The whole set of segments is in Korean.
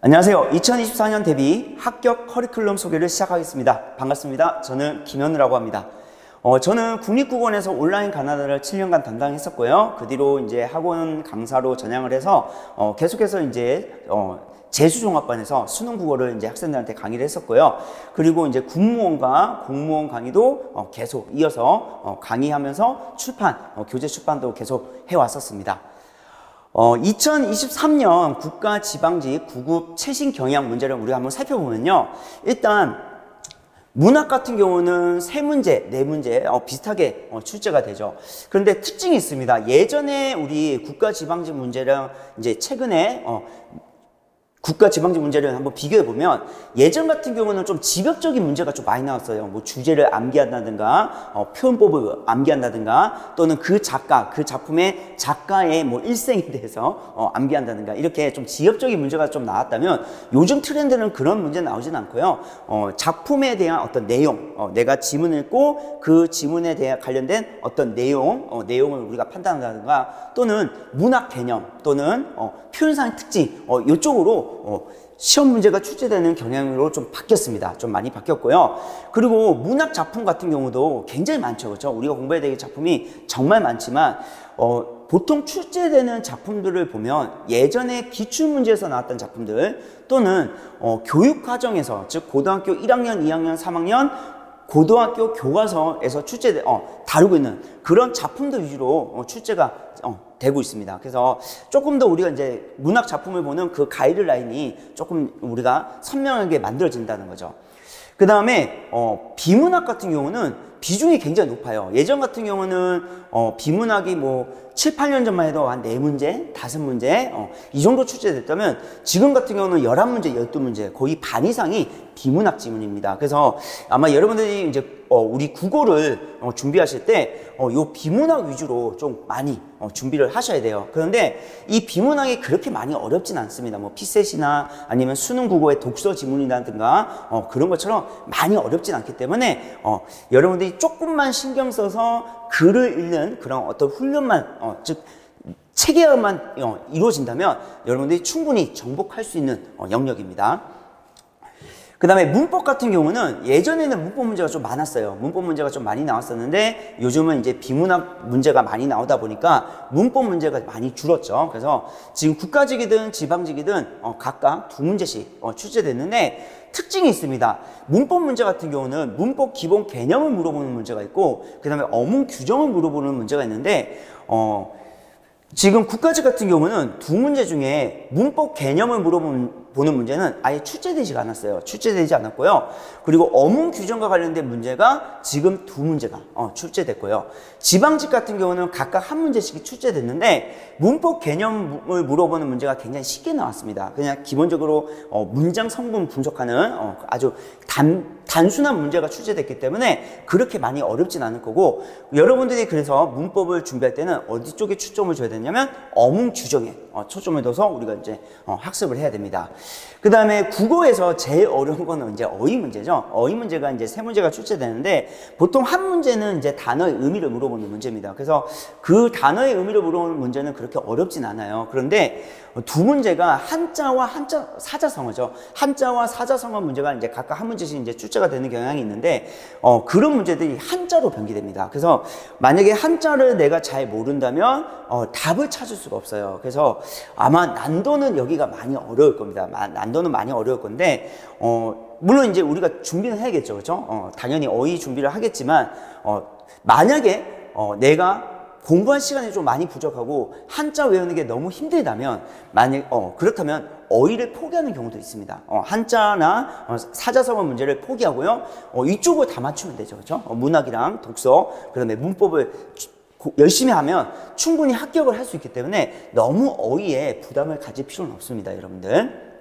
안녕하세요. 2024년 대비 합격 커리큘럼 소개를 시작하겠습니다. 반갑습니다. 저는 김현우라고 합니다. 저는 국립국어원에서 온라인 가나다를 7년간 담당했었고요. 그 뒤로 이제 학원 강사로 전향을 해서 계속해서 이제 재수종합반에서 수능 국어를 이제 학생들한테 강의를 했었고요. 그리고 이제 국무원과 공무원 강의도 계속 이어서 강의하면서 출판, 교재 출판도 계속 해왔었습니다. 2023년 국가지방직 9급 최신 경향 문제를 우리가 한번 살펴보면요. 일단 문학 같은 경우는 3문제, 4문제 비슷하게 출제가 되죠. 그런데 특징이 있습니다. 예전에 우리 국가지방직 문제랑 이제 최근에 국가지방직 문제를 한번 비교해보면 예전 같은 경우는 좀 집약적인 문제가 좀 많이 나왔어요. 뭐 주제를 암기한다든가 표현법을 암기한다든가 또는 그 작가, 그 작품의 작가의 뭐 일생에 대해서 암기한다든가 이렇게 좀 지엽적인 문제가 좀 나왔다면 요즘 트렌드는 그런 문제 나오진 않고요. 작품에 대한 어떤 내용, 내가 지문을 읽고 그 지문에 대해 관련된 어떤 내용을 우리가 판단한다든가 또는 문학 개념 또는 표현상의 특징 이쪽으로 시험 문제가 출제되는 경향으로 좀 바뀌었습니다. 좀 많이 바뀌었고요. 그리고 문학 작품 같은 경우도 굉장히 많죠. 그렇죠? 우리가 공부해야 될 작품이 정말 많지만 보통 출제되는 작품들을 보면 예전에 기출문제에서 나왔던 작품들 또는 교육과정에서 즉 고등학교 1학년, 2학년, 3학년 고등학교 교과서에서 다루고 있는 그런 작품들 위주로 출제가 되고 있습니다. 그래서 조금 더 우리가 이제 문학 작품을 보는 그 가이드라인이 조금 우리가 선명하게 만들어진다는 거죠. 그 다음에 비문학 같은 경우는 비중이 굉장히 높아요. 예전 같은 경우는 비문학이 뭐 7, 8년 전만 해도 한 4문제, 5문제 이 정도 출제됐다면 지금 같은 경우는 11문제, 12문제 거의 반 이상이 비문학 지문입니다. 그래서 아마 여러분들이 이제 우리 국어를 준비하실 때 요 비문학 위주로 좀 많이 준비를 하셔야 돼요. 그런데 이 비문학이 그렇게 많이 어렵진 않습니다. 뭐 피셋이나 아니면 수능 국어의 독서 지문이라든가 그런 것처럼 많이 어렵진 않기 때문에 여러분들이 조금만 신경 써서 글을 읽는 그런 어떤 훈련만 즉 체계화만 이루어진다면 여러분들이 충분히 정복할 수 있는 영역입니다. 그 다음에 문법 같은 경우는 예전에는 문법 문제가 좀 많았어요. 문법 문제가 좀 많이 나왔었는데 요즘은 이제 비문학 문제가 많이 나오다 보니까 문법 문제가 많이 줄었죠. 그래서 지금 국가직이든 지방직이든 각각 2문제씩 출제됐는데 특징이 있습니다. 문법 문제 같은 경우는 문법 기본 개념을 물어보는 문제가 있고 그 다음에 어문 규정을 물어보는 문제가 있는데 지금 국가직 같은 경우는 2문제 중에 문법 개념을 물어보는 문제는 아예 출제되지 않았어요. 출제되지 않았고요. 그리고 어문 규정과 관련된 문제가 지금 2문제가 출제됐고요. 지방직 같은 경우는 각각 1문제씩 출제됐는데 문법 개념을 물어보는 문제가 굉장히 쉽게 나왔습니다. 그냥 기본적으로 문장 성분 분석하는 아주 단순한 문제가 출제됐기 때문에 그렇게 많이 어렵진 않을 거고 여러분들이 그래서 문법을 준비할 때는 어디 쪽에 초점을 줘야 되냐면 어문 규정에 초점을 둬서 우리가 이제 학습을 해야 됩니다. 그 다음에 국어에서 제일 어려운 거는 이제 어휘 문제죠. 어휘 문제가 이제 3문제가 출제되는데 보통 한 문제는 이제 단어의 의미를 물어보는 문제입니다. 그래서 그 단어의 의미를 물어보는 문제는 그렇게 어렵진 않아요. 그런데 2문제가 한자와 사자성어죠. 한자와 사자성어 문제가 이제 각각 한 문제씩 이제 출제가 되는 경향이 있는데 그런 문제들이 한자로 변기됩니다. 그래서 만약에 한자를 내가 잘 모른다면 답을 찾을 수가 없어요. 그래서 아마 난도는 여기가 많이 어려울 겁니다. 난도는 많이 어려울 건데 물론 이제 우리가 준비는 해야겠죠. 그렇죠? 당연히 어휘 준비를 하겠지만 만약에 내가 공부할 시간이 좀 많이 부족하고 한자 외우는 게 너무 힘들다면 그렇다면 어휘를 포기하는 경우도 있습니다. 한자나 사자성어 문제를 포기하고요. 이쪽을 다 맞추면 되죠. 그렇죠? 문학이랑 독서 그다음에 문법을 열심히 하면 충분히 합격을 할 수 있기 때문에 너무 어휘에 부담을 가질 필요는 없습니다. 여러분들.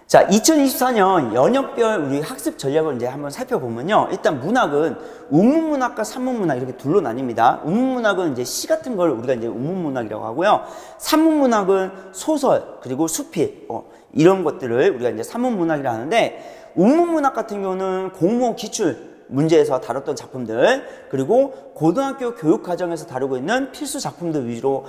자, 2024년 연역별 우리 학습 전략을 이제 한번 살펴보면요. 일단 문학은 운문문학과 산문문학 이렇게 둘로 나뉩니다. 운문문학은 이제 시 같은 걸 우리가 이제 운문문학이라고 하고요. 산문문학은 소설 그리고 수필 이런 것들을 우리가 이제 산문문학이라 하는데 운문문학 같은 경우는 공무원 기출 문제에서 다뤘던 작품들 그리고 고등학교 교육과정에서 다루고 있는 필수 작품들 위주로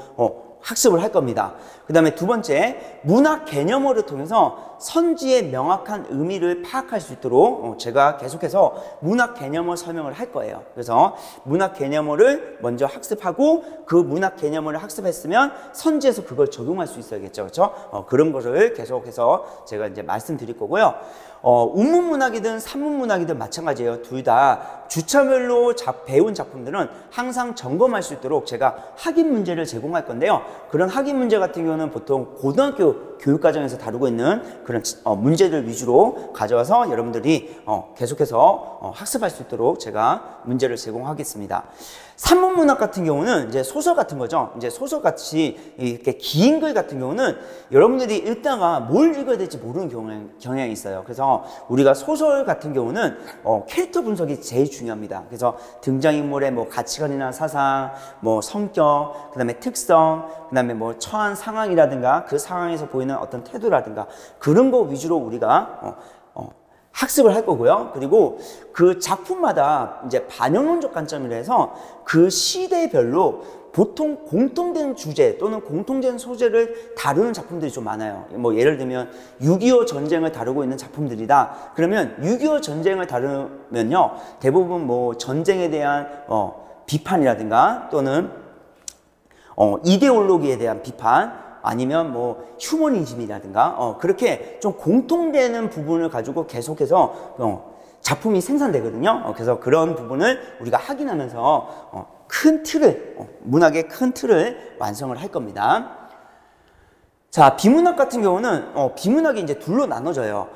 학습을 할 겁니다. 그 다음에 두 번째, 문학 개념어를 통해서 선지의 명확한 의미를 파악할 수 있도록 제가 계속해서 문학 개념어 설명을 할 거예요. 그래서 문학 개념어를 먼저 학습하고 그 문학 개념어를 학습했으면 선지에서 그걸 적용할 수 있어야겠죠. 그렇죠? 그런 것을 계속해서 제가 이제 말씀드릴 거고요. 운문문학이든 산문문학이든 마찬가지예요. 둘 다 주차별로 배운 작품들은 항상 점검할 수 있도록 제가 학인 문제를 제공할 건데요. 그런 학인 문제 같은 경우는 보통 고등학교 교육과정에서 다루고 있는 그런 문제들 위주로 가져와서 여러분들이 계속해서 학습할 수 있도록 제가 문제를 제공하겠습니다. 산문문학 같은 경우는 이제 소설 같은 거죠. 이제 소설같이 이렇게 긴 글 같은 경우는 여러분들이 읽다가 뭘 읽어야 될지 모르는 경향이 있어요. 그래서 우리가 소설 같은 경우는 캐릭터 분석이 제일 중요합니다. 그래서 등장인물의 뭐 가치관이나 사상, 뭐 성격, 그 다음에 특성, 그 다음에 뭐 처한 상황이라든가 그 상황에서 보이는 어떤 태도라든가 그런 거 위주로 우리가 학습을 할 거고요. 그리고 그 작품마다 이제 반영론적 관점이라 해서 그 시대별로 보통 공통된 주제 또는 공통된 소재를 다루는 작품들이 좀 많아요. 뭐 예를 들면 6.25 전쟁을 다루고 있는 작품들이다. 그러면 6.25 전쟁을 다루면요. 대부분 뭐 전쟁에 대한 비판이라든가 또는 이데올로기에 대한 비판 아니면 뭐 휴머니즘이라든가 그렇게 좀 공통되는 부분을 가지고 계속해서 작품이 생산되거든요. 그래서 그런 부분을 우리가 확인하면서 큰 틀을 문학의 큰 틀을 완성을 할 겁니다. 자, 비문학 같은 경우는 비문학이 이제 둘로 나눠져요.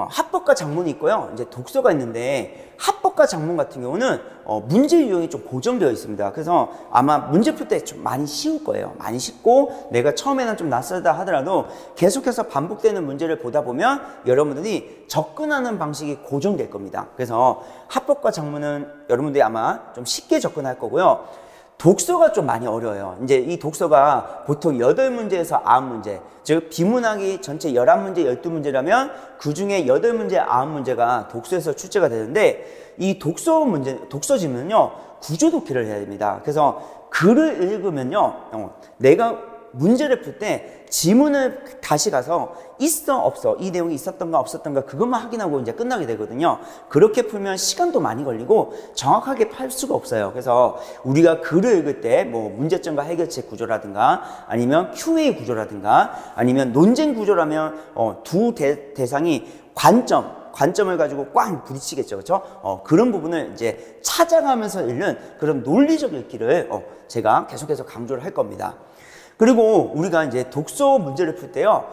합법과 작문이 있고요. 이제 독서가 있는데 합법과 작문 같은 경우는 문제 유형이 좀 고정되어 있습니다. 그래서 아마 문제 풀 때 좀 많이 쉬울 거예요. 많이 쉽고 내가 처음에는 좀 낯설다 하더라도 계속해서 반복되는 문제를 보다 보면 여러분들이 접근하는 방식이 고정될 겁니다. 그래서 합법과 작문은 여러분들이 아마 좀 쉽게 접근할 거고요. 독서가 좀 많이 어려워요. 이제 이 독서가 보통 8문제에서 9문제, 즉 비문학이 전체 11문제, 12문제라면 그 중에 8문제, 9문제가 독서에서 출제가 되는데 이 독서 지문은요, 구조독해를 해야 됩니다. 그래서 글을 읽으면요, 내가 문제를 풀 때 지문을 다시 가서 있어 없어 이 내용이 있었던가 없었던가 그것만 확인하고 이제 끝나게 되거든요. 그렇게 풀면 시간도 많이 걸리고 정확하게 팔 수가 없어요. 그래서 우리가 글을 읽을 때 뭐 문제점과 해결책 구조라든가 아니면 QA 구조라든가 아니면 논쟁 구조라면 두 대상이 관점을 가지고 꽉 부딪히겠죠. 그렇죠? 그런 부분을 이제 찾아가면서 읽는 그런 논리적 읽기를 제가 계속해서 강조를 할 겁니다. 그리고 우리가 이제 독서 문제를 풀 때요,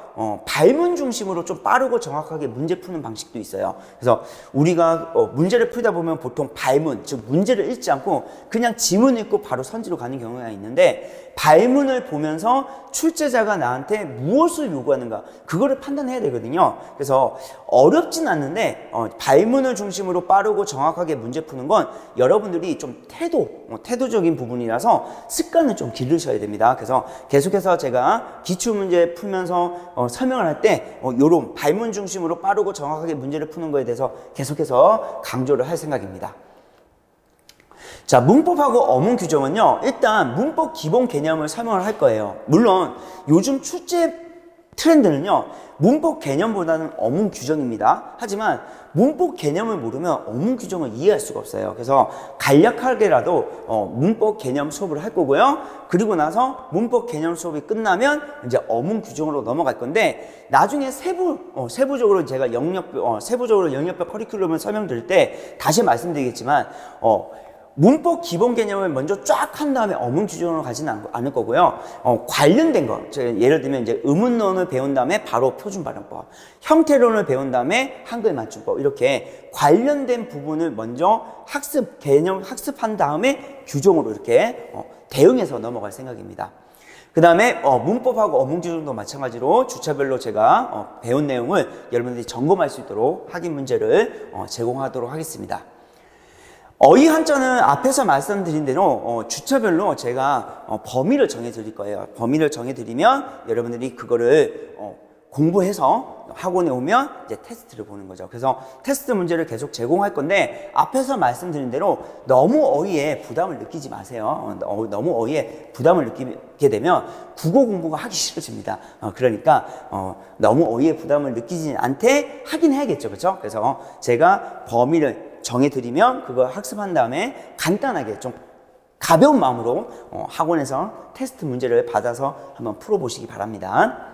발문 중심으로 좀 빠르고 정확하게 문제 푸는 방식도 있어요. 그래서 우리가 문제를 풀다 보면 보통 발문, 즉 문제를 읽지 않고 그냥 지문 읽고 바로 선지로 가는 경우가 있는데 발문을 보면서 출제자가 나한테 무엇을 요구하는가 그거를 판단해야 되거든요. 그래서 어렵진 않는데 발문을 중심으로 빠르고 정확하게 문제 푸는 건 여러분들이 좀 태도적인 부분이라서 습관을 좀 기르셔야 됩니다. 그래서 계속해서 제가 기출문제 풀면서 설명을 할 때 요런 발문 중심으로 빠르고 정확하게 문제를 푸는 거에 대해서 계속해서 강조를 할 생각입니다. 자, 문법하고 어문 규정은요, 일단 문법 기본 개념을 설명을 할 거예요. 물론 요즘 출제 트렌드는요, 문법 개념보다는 어문 규정입니다. 하지만 문법 개념을 모르면 어문 규정을 이해할 수가 없어요. 그래서 간략하게라도 문법 개념 수업을 할 거고요. 그리고 나서 문법 개념 수업이 끝나면 이제 어문 규정으로 넘어갈 건데 나중에 세부적으로 제가 세부적으로 영역별 커리큘럼을 설명드릴 때 다시 말씀드리겠지만 문법 기본 개념을 먼저 쫙 한 다음에 어문 규정으로 가지는 않을 거고요. 관련된 거, 예를 들면 이제 의문론을 배운 다음에 바로 표준 발음법, 형태론을 배운 다음에 한글 맞춤법, 이렇게 관련된 부분을 먼저 학습한 다음에 규정으로 이렇게 대응해서 넘어갈 생각입니다. 그 다음에 문법하고 어문 규정도 마찬가지로 주차별로 제가 배운 내용을 여러분들이 점검할 수 있도록 확인 문제를 제공하도록 하겠습니다. 어휘 한자는 앞에서 말씀드린 대로 주차별로 제가 범위를 정해 드릴 거예요. 범위를 정해 드리면 여러분들이 그거를 공부해서 학원에 오면 이제 테스트를 보는 거죠. 그래서 테스트 문제를 계속 제공할 건데 앞에서 말씀드린 대로 너무 어휘에 부담을 느끼지 마세요. 너무 어휘에 부담을 되면 국어 공부가 하기 싫어집니다. 그러니까 너무 어휘의 부담을 느끼지 않게 하긴 해야겠죠. 그렇죠? 그래서 제가 범위를 정해드리면 그걸 학습한 다음에 간단하게 좀 가벼운 마음으로 학원에서 테스트 문제를 받아서 한번 풀어보시기 바랍니다.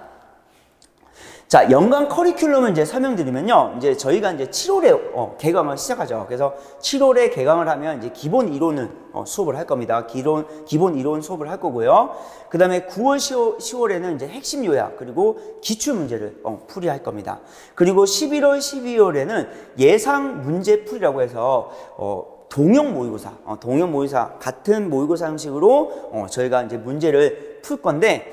자, 연간 커리큘럼을 이제 설명드리면요. 이제 저희가 이제 7월에 개강을 시작하죠. 그래서 7월에 개강을 하면 이제 기본 이론을 수업을 할 겁니다. 기본 이론 수업을 할 거고요. 그 다음에 9월, 10월에는 이제 핵심 요약, 그리고 기출 문제를 풀이할 겁니다. 그리고 11월, 12월에는 예상 문제 풀이라고 해서, 동형 모의고사 같은 모의고사 형식으로 저희가 이제 문제를 풀 건데,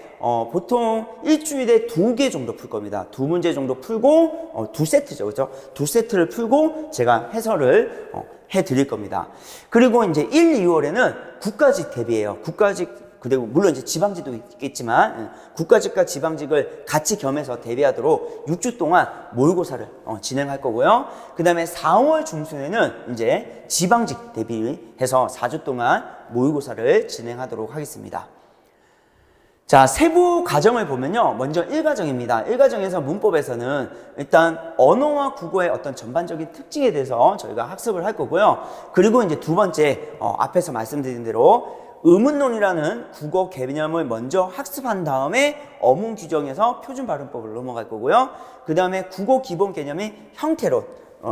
보통 일주일에 2개 정도 풀 겁니다. 2문제 정도 풀고, 2세트죠. 그죠? 2세트를 풀고 제가 해설을 해 드릴 겁니다. 그리고 이제 1, 2월에는 국가직 대비해요. 국가직, 그리고 물론 이제 지방직도 있겠지만, 국가직과 지방직을 같이 겸해서 대비하도록 6주 동안 모의고사를 진행할 거고요. 그 다음에 4월 중순에는 이제 지방직 대비해서 4주 동안 모의고사를 진행하도록 하겠습니다. 자, 세부 과정을 보면요. 먼저 1과정입니다. 1과정에서 문법에서는 일단 언어와 국어의 어떤 전반적인 특징에 대해서 저희가 학습을 할 거고요. 그리고 이제 두 번째, 앞에서 말씀드린 대로 의문론이라는 국어 개념을 먼저 학습한 다음에 어문 규정에서 표준 발음법을 넘어갈 거고요. 그 다음에 국어 기본 개념의 형태론,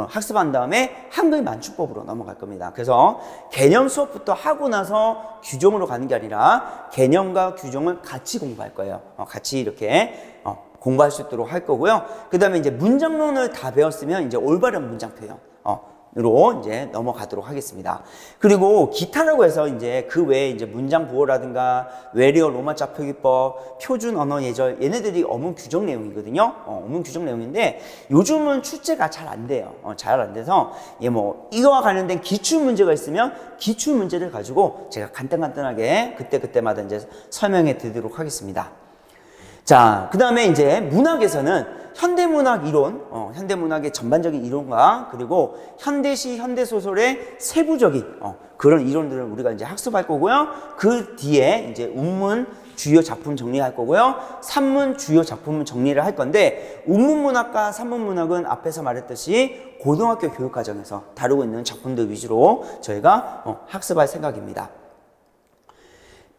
학습한 다음에 한글 맞춤법으로 넘어갈 겁니다. 그래서 개념 수업부터 하고 나서 규정으로 가는 게 아니라 개념과 규정을 같이 공부할 거예요. 같이 이렇게 공부할 수 있도록 할 거고요. 그 다음에 이제 문장론을 다 배웠으면 이제 올바른 문장 표현 으로 이제 넘어가도록 하겠습니다. 그리고 기타라고 해서 이제 그 외에 이제 문장 부호라든가 외래어 로마자 표기법, 표준 언어 예절, 얘네들이 어문 규정 내용이거든요. 어문 규정 내용인데 요즘은 출제가 잘 안 돼요. 잘 안 돼서 이거와 관련된 기출 문제가 있으면 기출 문제를 가지고 제가 간단하게 그때마다 이제 설명해 드리도록 하겠습니다. 자, 그 다음에 이제 문학에서는 현대문학 이론, 현대문학의 전반적인 이론과 그리고 현대시, 현대소설의 세부적인 그런 이론들을 우리가 이제 학습할 거고요. 그 뒤에 이제 운문 주요 작품 정리할 거고요. 산문 주요 작품 정리를 할 건데 운문문학과 산문문학은 앞에서 말했듯이 고등학교 교육과정에서 다루고 있는 작품들 위주로 저희가 학습할 생각입니다.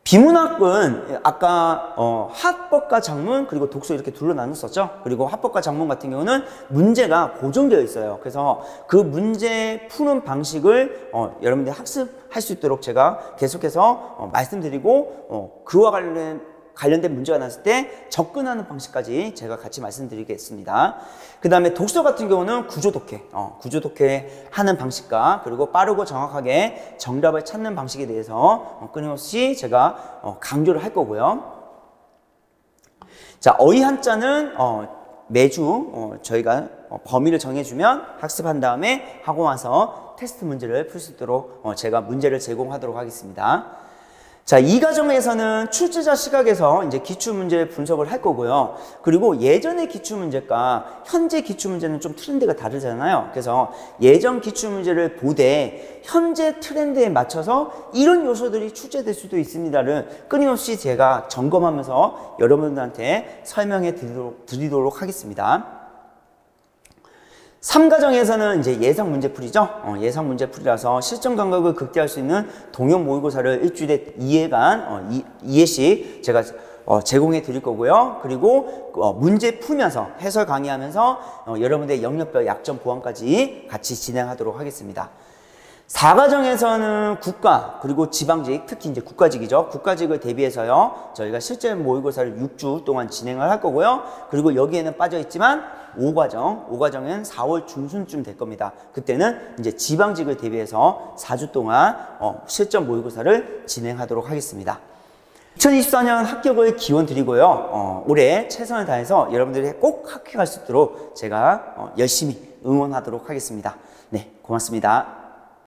비문학은 아까 합법과 작문 그리고 독서 이렇게 둘로 나눴었죠. 그리고 합법과 작문 같은 경우는 문제가 고정되어 있어요. 그래서 그 문제 푸는 방식을 여러분들이 학습할 수 있도록 제가 계속해서 말씀드리고 그와 관련된 문제가 나왔을 때 접근하는 방식까지 제가 같이 말씀드리겠습니다. 그 다음에 독서 같은 경우는 구조독해 하는 방식과 그리고 빠르고 정확하게 정답을 찾는 방식에 대해서 끊임없이 제가 강조를 할 거고요. 자, 어휘 한자는 매주 저희가 범위를 정해주면 학습한 다음에 하고 와서 테스트 문제를 풀 수 있도록 제가 문제를 제공하도록 하겠습니다. 자, 이 과정에서는 출제자 시각에서 이제 기출문제 분석을 할 거고요. 그리고 예전의 기출문제과 현재 기출문제는 좀 트렌드가 다르잖아요. 그래서 예전 기출문제를 보되 현재 트렌드에 맞춰서 이런 요소들이 출제될 수도 있습니다를 끊임없이 제가 점검하면서 여러분들한테 설명해 드리도록 하겠습니다. 3과정에서는 이제 예상 문제풀이죠. 예상 문제풀이라서 실전 감각을 극대화할 수 있는 동형 모의고사를 일주일에 2회씩 제가 제공해 드릴 거고요. 그리고 문제 풀면서 해설 강의하면서 여러분들의 영역별 약점 보완까지 같이 진행하도록 하겠습니다. 4과정에서는 국가 그리고 지방직, 특히 이제 국가직이죠. 국가직을 대비해서요. 저희가 실제 모의고사를 6주 동안 진행을 할 거고요. 그리고 여기에는 빠져 있지만 5과정은 4월 중순쯤 될 겁니다. 그때는 이제 지방직을 대비해서 4주 동안 실전 모의고사를 진행하도록 하겠습니다. 2024년 합격을 기원 드리고요. 올해 최선을 다해서 여러분들이 꼭 합격할 수 있도록 제가 열심히 응원하도록 하겠습니다. 네, 고맙습니다.